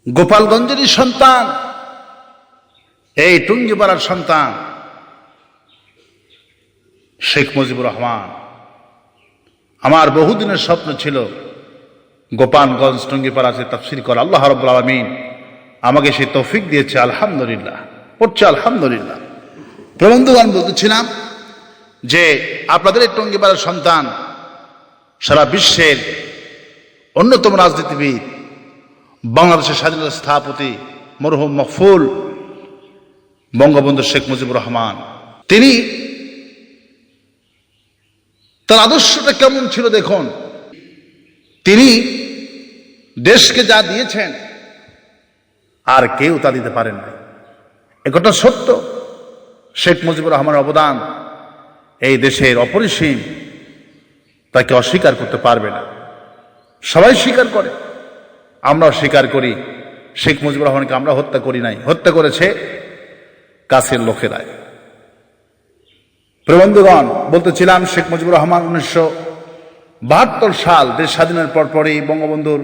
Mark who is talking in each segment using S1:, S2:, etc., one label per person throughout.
S1: গোপালগঞ্জেরই সন্তান, এই টুঙ্গিপাড়ার সন্তান শেখ মুজিবুর রহমান। আমার বহুদিনের স্বপ্ন ছিল গোপালগঞ্জ টুঙ্গিপাড়াতে তাফসীর করা। আল্লাহ রাব্বুল আলামিন আমাকে সেই তৌফিক দিয়েছে, আলহামদুলিল্লাহ। পড়ছে আলহামদুলিল্লাহ। প্রবন্ধগান বলতেছিলাম যে আপনাদের এই টুঙ্গিপাড়ার সন্তান সারা বিশ্বের অন্যতম রাজনীতিবিদ, বাংলাদেশের স্বাধীনতা স্থপতি মরহুম মকফুল বঙ্গবন্ধু শেখ মুজিবুর রহমান, তিনি তার আদর্শটা কেমন ছিল দেখুন। তিনি দেশকে যা দিয়েছেন আর কেউ তা দিতে পারেন না, একথা সত্য। শেখ মুজিবুর রহমানের অবদান এই দেশের অপরিসীম, তাকে অস্বীকার করতে পারবে না। সবাই স্বীকার করে, আমরাও স্বীকার করি। শেখ মুজিবুর রহমানকে আমরা হত্যা করি নাই, হত্যা করেছে কাছের লোকেরাই। প্রবন্ধগণ বলতেছিলাম, শেখ মুজিবুর রহমান 1972 সাল দেশ স্বাধীনের পরপরই বঙ্গবন্ধুর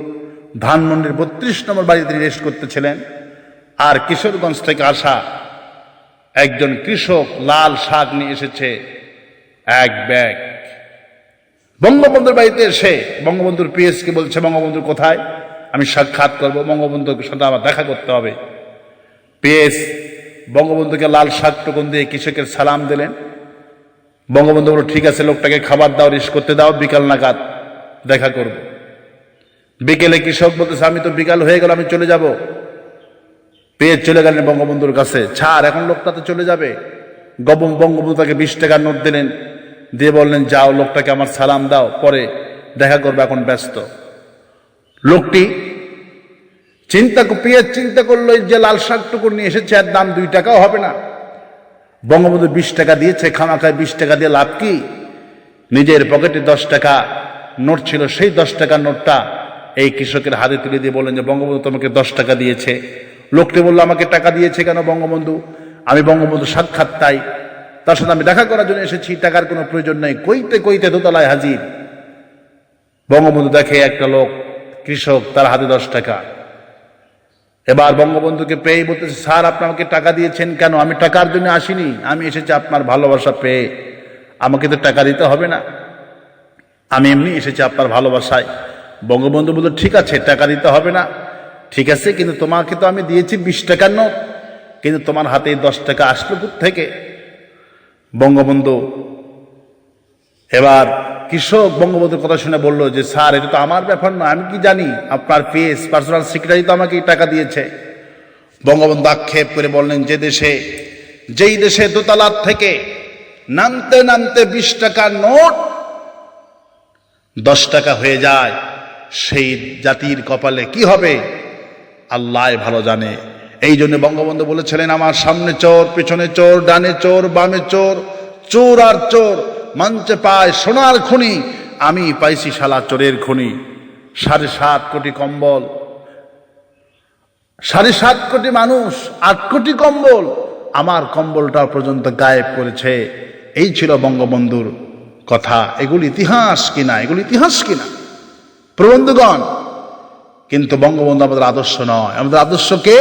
S1: ধানমন্ডির 32 নম্বর বাড়িতে রেস্ট করতেছিলেন। আর কিশোরগঞ্জ থেকে আসা একজন কৃষক লাল শাক নিয়ে এসেছে এক ব্যাগ। বঙ্গবন্ধুর বাড়িতে এসে বঙ্গবন্ধুর পিএসকে বলছে, বঙ্গবন্ধুর কোথায়, আমি সাক্ষাৎ করব, বঙ্গবন্ধুর সাথে আমার দেখা করতে হবে। পিএস বঙ্গবন্ধুকে লাল শাক টুকুন দিয়ে কৃষকের সালাম দিলেন। বঙ্গবন্ধু বলল, ঠিক আছে, লোকটাকে খাবার দাও, রিস করতে দাও, বিকাল নাগাদ দেখা করব। বিকেলে কৃষক বলতেছে, আমি তো বিকাল হয়ে গেল, আমি চলে যাব। পেয়ে চলে গেলেন বঙ্গবন্ধুর কাছে, ছাড়, এখন লোকটা তো চলে যাবে। বঙ্গবন্ধু তাকে 20 টাকার নোট দিলেন, দিয়ে বললেন, যাও, লোকটাকে আমার সালাম দাও, পরে দেখা করবে, এখন ব্যস্ত। লোকটি চিন্তা করলো, যে লাল শাকটুকু নিয়ে এসেছে এর দাম 2 টাকাও হবে না। বঙ্গবন্ধু 20 টাকা দিয়েছে, খামাখায় 20 টাকা দিয়ে লাভ কি? নিজের পকেটে 10 টাকা নোট ছিল, সেই 10 টাকার নোটটা এই কৃষকের হাতে তুলে দিয়ে বললেন যে, বঙ্গবন্ধু তোমাকে 10 টাকা দিয়েছে। লোকটি বলল, আমাকে টাকা দিয়েছে কেন বঙ্গবন্ধু? আমি বঙ্গবন্ধু সাক্ষাৎ তাই, তার সাথে আমি দেখা করার জন্য এসেছি, টাকার কোনো প্রয়োজন নেই। কইতে দোতলায় হাজির। বঙ্গবন্ধু দেখে একটা লোক কৃষক, তার হাতে 10 টাকা। এবার বঙ্গবন্ধুকে পেয়ে বলতেছে, স্যার, আপনি আমাকে টাকা দিয়েছেন কেন? আমি টাকার জন্য আসিনি, আমি এসেছি আপনার ভালোবাসা পেয়ে, আমাকে তো টাকা দিতে হবে না, আমি এমনি এসেছি আপনার ভালোবাসায়। বঙ্গবন্ধু বলল, ঠিক আছে, টাকা দিতে হবে না, ঠিক আছে, কিন্তু তোমাকে তো আমি দিয়েছি 20 টাকার নোট, কিন্তু তোমার হাতে 10 টাকা আসলো থেকে। বঙ্গবন্ধু এবার কৃষক বঙ্গবন্ধুর কথা শুনে বলল যে, স্যার, এটা তো আমার ব্যাপার নয়, আমি কি জানি, আপনার পিএস পার্সোনাল সেক্রেটারি তো আমাকে টাকা দিয়েছে। বঙ্গবন্ধু আক্ষেপ করে বললেন, যেই দেশে দোতলার থেকে নামতে নামতে 20 টাকার নোট 10 টাকা হয়ে যায়, সেই জাতির কপালে কি হবে আল্লাহ ভালো জানে। এই জন্য বঙ্গবন্ধু বলেছিলেন, আমার সামনে চোর, পিছনে চোর, ডানে চোর, বামে চোর, চোর আর চোর, মঞ্চে পায় সোনার খনি, আমি পাইছি শালা চোরের খনি। 7.5 কোটি কম্বল, 7.5 কোটি মানুষ, 8 কোটি কম্বল, আমার কম্বলটা পর্যন্ত গায়েব করেছে। এই ছিল বঙ্গবন্ধুর কথা। এগুলি ইতিহাস কিনা, প্রবন্ধগণ। কিন্তু বঙ্গবন্ধু আমাদের আদর্শ নয়। আমাদের আদর্শ কে?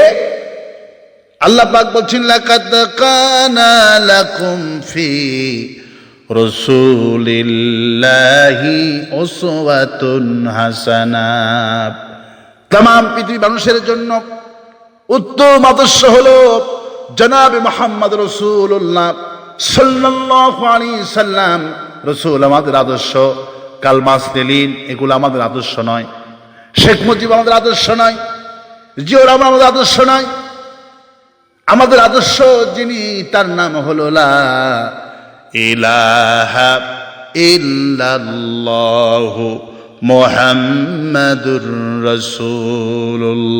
S1: আল্লাহ পাক বলছেন, লাকাদ কানা লাকুম ফি রাসূলিল্লাহি উসওয়াতুন হাসানাহ। तमाम পৃথিবী মানুষের জন্য উত্তম আদর্শ হলো জনাবে মুহাম্মদ রাসূলুল্লাহ সাল্লাল্লাহু আলাইহি সাল্লাম। রাসূল আমাদের আদর্শ। কালমা সেলিন এগুলো আমাদের আদর্শ নয়। শেখ মুজিব আমাদের আদর্শ নয়, জিয়াউর রহমান আমাদের আদর্শ নয়। আমাদের আদর্শ যিনি, তার নাম হলো লা ইলাহা ইল্লাল্লাহু মুহাম্মাদুর রাসূলুল্লাহ।